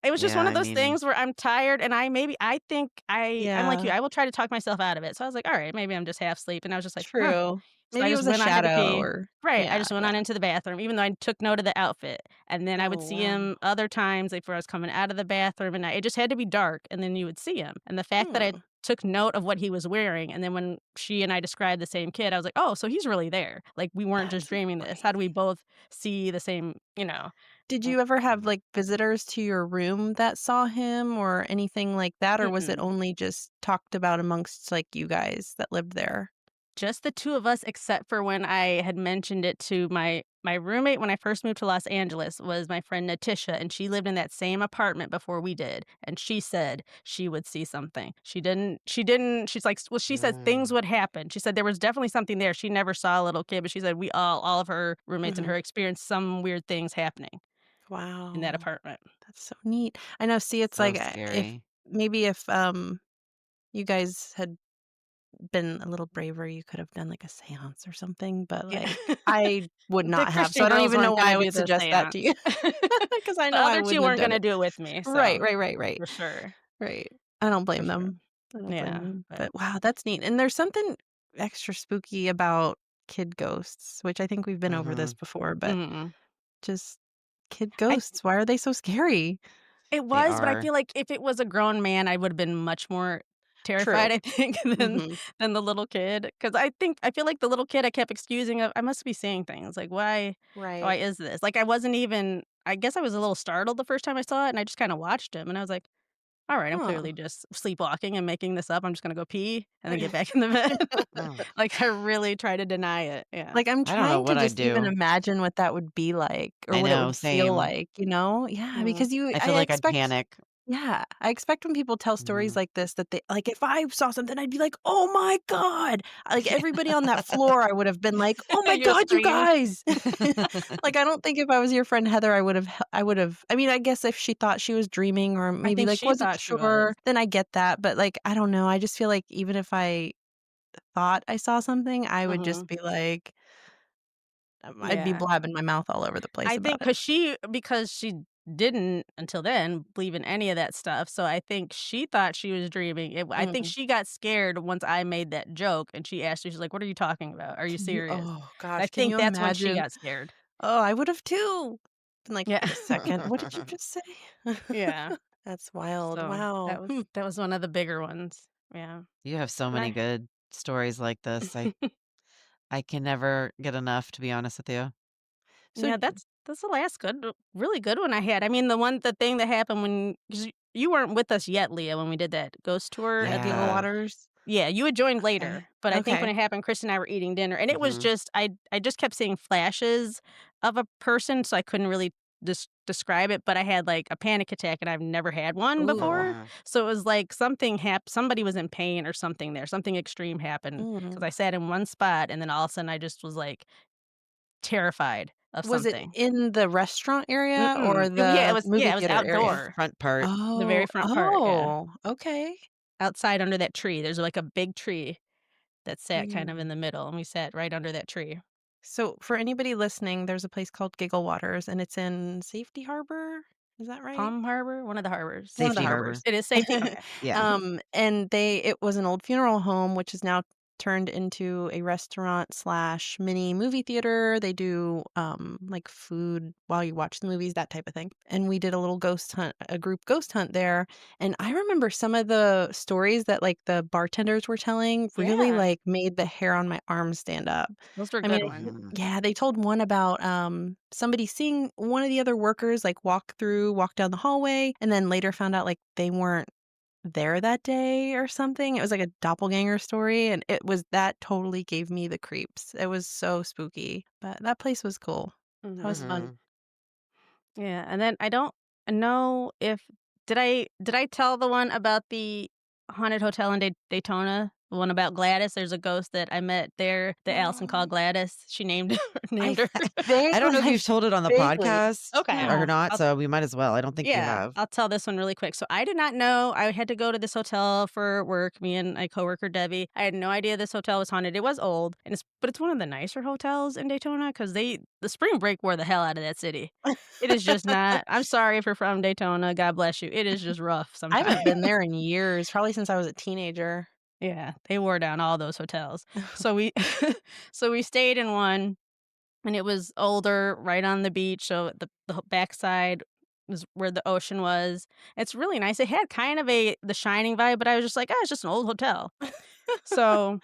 It was just Yeah, one of I those mean things where I'm tired and I think I'm like you, Yeah, I will try to talk myself out of it. So I was like, "All right, maybe I'm just half asleep." And I was just like, "Huh." true. So I Maybe it just was a went on, had to shadow pee. or Right, I yeah, just went yeah. on into the bathroom, even though I took note of the outfit. And then I would Oh, see wow. him other times, like, where I was coming out of the bathroom, and it just had to be dark, and then you would see him. And the fact that I Hmm. took note of what he was wearing, and then when she and I described the same kid, I was like, "Oh, so he's really there. Like, we weren't just That's dreaming this. How do we crazy. both see the same, you know?" Did Mm, you ever have, like, visitors to your room that saw him or anything like that, or was it mm-mm. only just talked about amongst, like, you guys that lived there? Just the 2 of us, except for when I had mentioned it to my roommate when I first moved to Los Angeles was my friend Natisha, and she lived in that same apartment before we did, and she said she would see something. She didn't she's like, well, she said things Mm. would happen. She said there was definitely something there. She never saw a little kid, but she said we all of her roommates and Mhm. her experienced some weird things happening in that Wow. apartment. That's so neat. I know, see, it's So like, if scary. maybe if, you guys had been a little braver, you could have done, like, a seance or something, but, Yeah. like, I would The not have, so Christian I don't girls even know weren't why gonna I do would the suggest that to seance. you, because I The know I other 2 wouldn't have weren't done gonna it. do it with me, Right, so right, right, right, for sure, right. I don't for blame sure. them. I don't blame Yeah, them, but but wow, that's neat, and there's something extra spooky about kid ghosts, which I think we've been over this Mhm. before, but mm. just kid I ghosts, why are they so scary? It They was, but I are. feel like if it was a grown man, I would've been much more True. terrified, I think, Mhm. than the little kid. Because I feel like the little kid I kept excusing I must be seeing things, like, why Right. is this? Like, I wasn't even I guess I was a little startled the first time I saw it, and I just kinda watched him, and I was like, "Alright, I'm Huh. clearly just sleepwalking and making this up. I'm just gonna go pee and then get back in the bed." Oh, Like, I really try to deny it, yeah. Like, I'm I don't know trying to what I'd just even do. imagine what that would be like or I what it know, would feel same. like, you know? Yeah, Mm. because I I feel like I'd expect. panic. Yeah, I expect when people tell stories Mhm. like this that they like, if I saw something, I'd be like, "Oh my god!" Like, everybody on that floor, I would have been like, "Oh my You'll god, you scream. guys!" Like, I don't think if I was your friend Heather, I mean, I guess if she thought she was dreaming or I maybe, think like, she wasn't thought she was. sure, then I get that, but, like, I don't know, I just feel like even if I thought I saw something, I would just Mhm. be like, I'd be Yeah. blabbing my mouth all over the place I about think it. because she didn't until then believe in any of that stuff, so I think she thought she was dreaming. I think Mhm. she got scared once I made that joke, and she asked me, she's like, "What are you talking about? Are you Can you serious?" oh I gosh, can think you that's when she imagine? got scared. Oh, I would have too. Been like, Yeah. "Wait a second, what did you just say?" Yeah. That's wild. So, Wow. Hmm. that was one of the bigger ones. Yeah. You have so And many good stories like this. I can never get enough, to be honest with you. So Yeah, that's the last really good one I had. I mean, the thing that happened when 'cause you weren't with us yet, Leah, when we did that ghost tour at Eddy in the the Yeah. waters? yeah, you had joined Okay. later, but I think when Okay. it happened, Chris and I were eating dinner, and it was Mhm. just I just kept seeing flashes of a person, so I couldn't really describe it, but I had, like, a panic attack, and I've never had one Ooh. before, Uh, so it was like somebody was in pain or something there, something extreme happened because Mm. I sat in one spot, and then all of a sudden, I just was, like, terrified of Was it something. in the restaurant area Mm-mm. or the Yeah, movie it was theater area? outdoor, front part. the very Oh, front part, yeah. oh, okay. Outside under that tree, there's, like, a big tree that sat kind of in Weird. the middle, and we sat right under that tree. So, for anybody listening, there's a place called Giggle Waters, and it's in Safety Harbor? Is that right? Palm Harbor? One of the harbors. One of the Safety harbor. harbors. It is safety? Okay. Yeah. And it was an old funeral home, which is now turned into a restaurant slash mini movie theater. They do, like, food while you watch the movies, that type of thing. And we did a little ghost hunt, a group ghost hunt there, and I remember some of the stories that, like, the bartenders were telling really, Yeah, like, made the hair on my arms stand up. those were I good mean, ones. Mhm. yeah, they told one about, somebody seeing one of the other workers, like, walk down the hallway, and then later found out, like, they weren't there that day or something. It was like a doppelganger story, and that totally gave me the creeps. It was so spooky, but that place was cool. That was Mhm. fun. Mhm. Yeah, and then I don't know if did I tell the one about the haunted hotel in Daytona? The one about Gladys? There's a ghost that I met there that Allison called Um, Gladys. She named I named th her. I don't know if vaguely you've told it on the vaguely. podcast Okay. or Yeah. not, so we might as well. I don't think you Yeah, have. I'll tell this one really quick. So I did not know I had to go to this hotel for work, me and my coworker Debbie. I had no idea this hotel was haunted. It was old, and it's one of the nicer hotels in Daytona because the spring break wore the hell out of that city. It is just not I'm sorry if you're from Daytona, God bless you. It is just rough I sometimes. haven't been there in years, probably since I was a teenager. Yeah, they wore down all those hotels. So we so we stayed in one, and it was older, right on the beach, so the backside was where the ocean was. It's really nice. It had kind of a The Shining vibe, but I was just like, "Oh, it's just an old hotel." So,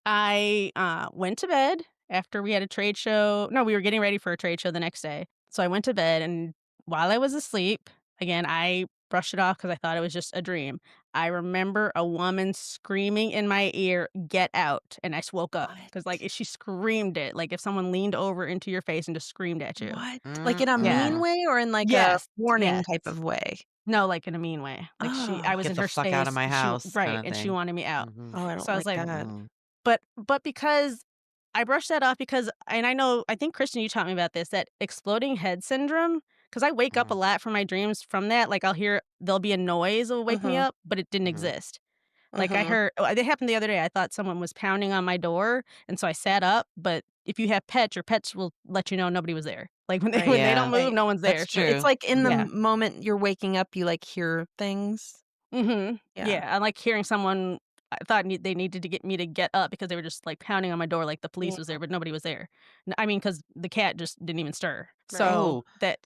I, went to bed after we had a trade show. No, we were getting ready for a trade show the next day. So I went to bed, and while I was asleep, again, I brushed it off because I thought it was just a dream. I remember a woman screaming in my ear, "Get out," and I just woke up because, like, What? she screamed it, like if someone leaned over into your face and just screamed at you. What? Like, in a mean Yeah. Mm-mm. way or in, like, a Yes, warning yes. type of way? No, like, in a mean way. Like, I Oh. was Get in the her fuck out of space, my she house right, kinda and she thing. wanted me out. Mhm. Oh, I don't So I was like like, that. Mm. but because I brushed that off because and I think, Christian, you taught me about this, that exploding head syndrome. Because I wake up a Mhm. lot from my dreams from that, like, there'll be a noise that will wake me Mhm. up, but it didn't Mhm. exist. Like, Mhm. it happened the other day, I thought someone was pounding on my door, and so I sat up, but if you have pets, your pets will let you know nobody was there. Like, when they Right. when they don't Yeah, move, Right. no one's that's there, so It's true. like in the yeah. Mhm. moment you're waking up, you, like, hear things. Mhm. Yeah. Yeah, I like hearing someone. I thought they needed to get me to get up because they were just, like, pounding on my door like the police was Yeah. there, but nobody was there. I mean, because the cat just didn't even stir. Right.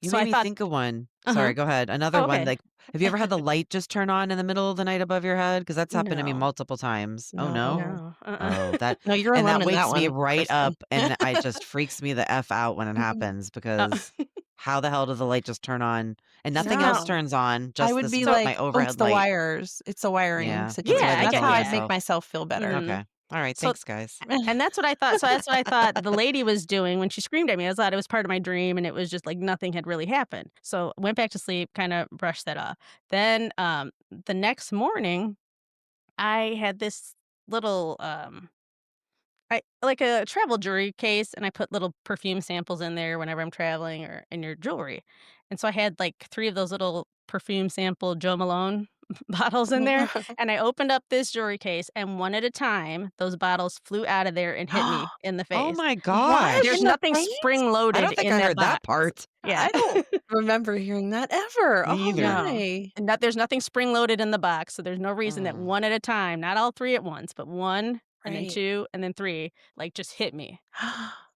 You So made I me thought. think of one. Uh-huh. Sorry, go ahead. Another Oh, one, okay. like, have you ever had the light just turn on in the middle of the night above your head? Because that's happened to me No. multiple times. Oh, no? No. No. Oh, that No, you're and alone that in that wakes me one, right Kristen. up, and I just freaks me the F out when it Mhm. happens Uh, because how the hell does the light just turn on and nothing else No. so turns on, I just would this be so like, my "Oh, it's overhead the light. wires. It's a wiring Yeah, that's what yeah, I've situation." I been That's get how telling I'd that. make myself. myself feel better. Mhm. Okay. Alright, So thanks, guys. and that's what I thought. So that's what I thought the lady was doing when she screamed at me. I thought it was part of my dream, and it was just like nothing had really happened. So went back to sleep, kinda brushed that off. Then, the next morning, I had this little, I like a travel jewelry case, and I put little perfume samples in there whenever I'm traveling or in your jewelry. And so I had like 3 of those little perfume sample Jo Malone bottles in there, and I opened up this jewelry case, and one at a time, those bottles flew out of there and hit me in the Oh face. my What? There's In gosh. the nothing face? I spring-loaded don't think in I that heard that box. part. Yeah. I don't remember hearing that ever. Me Oh either. No. my. And that there's nothing spring-loaded in the box, so there's no reason that Mm. one at a time, not all 3 at once, but 1, and then Right. 2, and then 3, like, just hit me.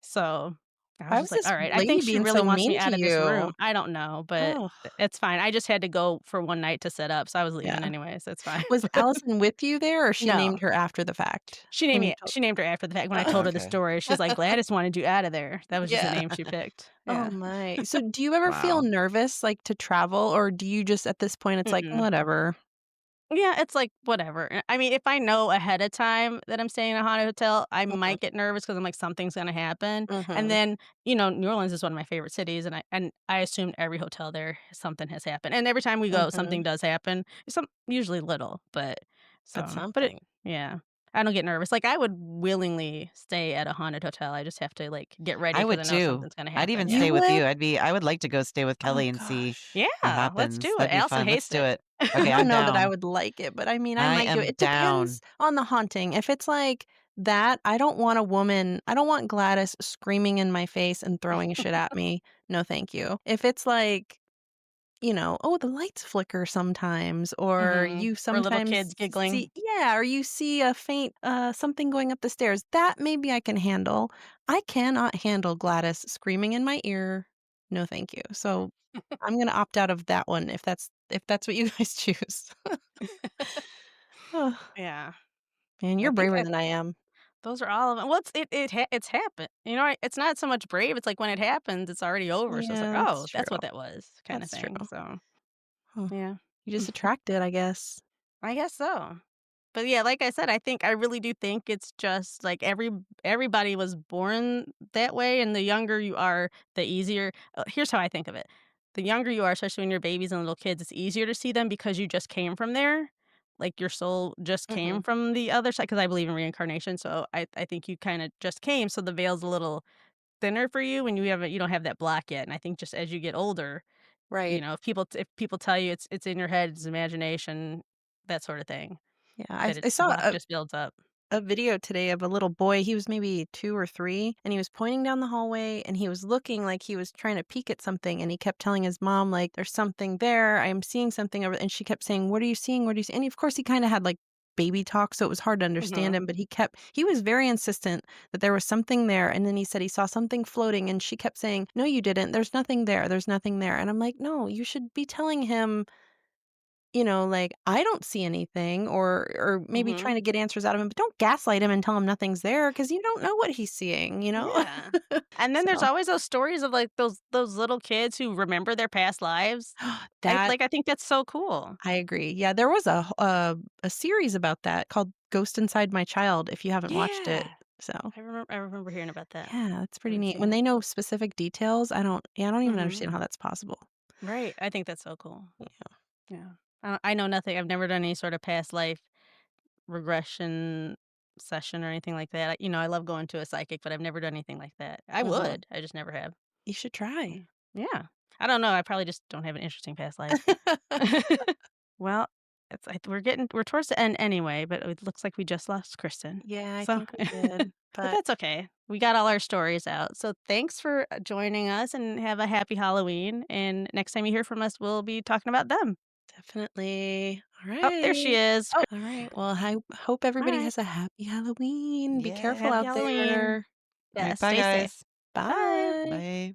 So, I was Why just was like, this "Alright, I lady think she being really so wants me mean to out of this you? room." I don't know, but Oh, it's fine. I just had to go for one night to set up, so I was leaving yeah. anyway, so it's fine. Was Allison with you there, or she named No. her after the fact when you told She named her after the fact. When I Oh. told her the Okay. story, she's like, "Gladys wanted you out of there." That was just the Yeah. name she picked. Oh Yeah. my. So do you ever feel Wow. nervous, like, to travel, or do you just at this point, it's like, Mm-mm. "Whatever." Yeah, it's like, whatever. I mean, if I know ahead of time that I'm staying in a haunted hotel, I Mhm. might get nervous because 'cause I'm like, "Something's gonna happen." And Mhm. then, New Orleans is one of my favorite cities, and I assumed every hotel there, something has happened. And every time we go, Mhm. something does happen. Usually little, but But but it something. yeah. I don't get nervous. Like, I would willingly stay at a haunted hotel. I just have to, like, get ready I because would I know too. something's gonna I'd happen, even yeah. You stay with would? you. I would like to go stay with Oh Kelly and see gosh. what Yeah, let's happens. do it. That'd be Allison fun. Let's hates do it. it. I Okay, don't I'm know that I down. would like it, but I mean, I I might do it. am It down. depends on the haunting. If it's like that, I don't want Gladys screaming in my face and throwing shit at me. No, thank you. If it's like, oh, the lights flicker sometimes, or Mhm. you Or little sometimes kids giggling. see, yeah, or you see a faint something going up the stairs, that maybe I can handle. I cannot handle Gladys screaming in my ear. No, thank you. So I'm gonna opt out of that one if that's what you guys choose. Ugh, Yeah. man, I you're think braver I than I am. Those are all of them. Well, it's happened. It's not so much brave, it's like when it happens, it's already over, so it's like, Yeah, that's "Oh, true. that's what that was," kinda That's thing, true. so, Huh. yeah. You just attract it, I guess. I guess so. But, yeah, like I said, I really do think it's just, like, everybody was born that way, and the younger you are, the easier here's how I think of it. The younger you are, especially when you're babies and little kids, it's easier to see them because you just came from there. Like, your soul just came Mhm. from the other side. Because I believe in reincarnation, so I think you kinda just came, so the veil's a little thinner for you when you don't have that block yet, and I think just as you get older, Right. if people tell you it's in your head, it's imagination, that sorta thing, Yeah, that I the saw block just builds up. a video today of a little boy. He was maybe 2 or 3, and he was pointing down the hallway, and he was looking like he was trying to peek at something, and he kept telling his mom, like, "There's something there. I'm seeing something over," and she kept saying, "What are you seeing? What are you seeing?" And of course, he kinda had, like, baby talk, so it was hard to understand Mhm. him, but he was very insistent that there was something there, and then he said he saw something floating, and she kept saying, "No, you didn't. There's nothing there. There's nothing there." And I'm like, "No, you should be telling him, like, I don't see anything," or maybe Mhm. trying to get answers out of him, but don't gaslight him and tell him nothing's there because you don't know what he's seeing. Yeah. And then there's So, always those stories of, like, those little kids who remember their past lives. that I think that's so cool. I agree. Yeah, there was a series about that called Ghost Inside My Child, if you haven't watched it. Yeah. So, I remember hearing about that. yeah, that's I pretty haven't neat. seen When it. they know specific details, I don't even Mhm. understand how that's possible. Right. I think that's so cool. Yeah. Yeah. I know nothing. I've never done any sort of past life regression session or anything like that. I love going to a psychic, but I've never done anything like that. I Uh-huh. would. I just never have. You should try. Mm. Yeah. I don't know. I probably just don't have an interesting past life. Well, we're towards the end anyway, but it looks like we just lost Kristen. Yeah, I So, think we did, but but that's okay. We got all our stories out. So thanks for joining us and have a happy Halloween. And next time you hear from us, we'll be talking about them. definitely. All Oh, there she right. is. Oh, all right. Well, I hope All everybody right. has a happy Halloween. Be Yeah. careful Happy out Halloween. there. All Yeah. right, bye, Stay safe. guys. Bye. Bye. Bye.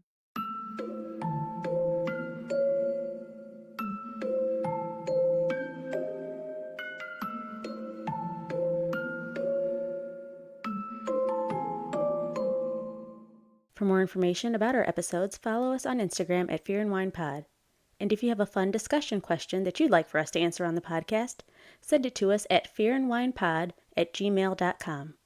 For more information about our episodes, follow us on Instagram at Fear and Wine Pod. And if you have a fun discussion question that you'd like for us to answer on the podcast, send it to us at fearandwinepod@gmail.com.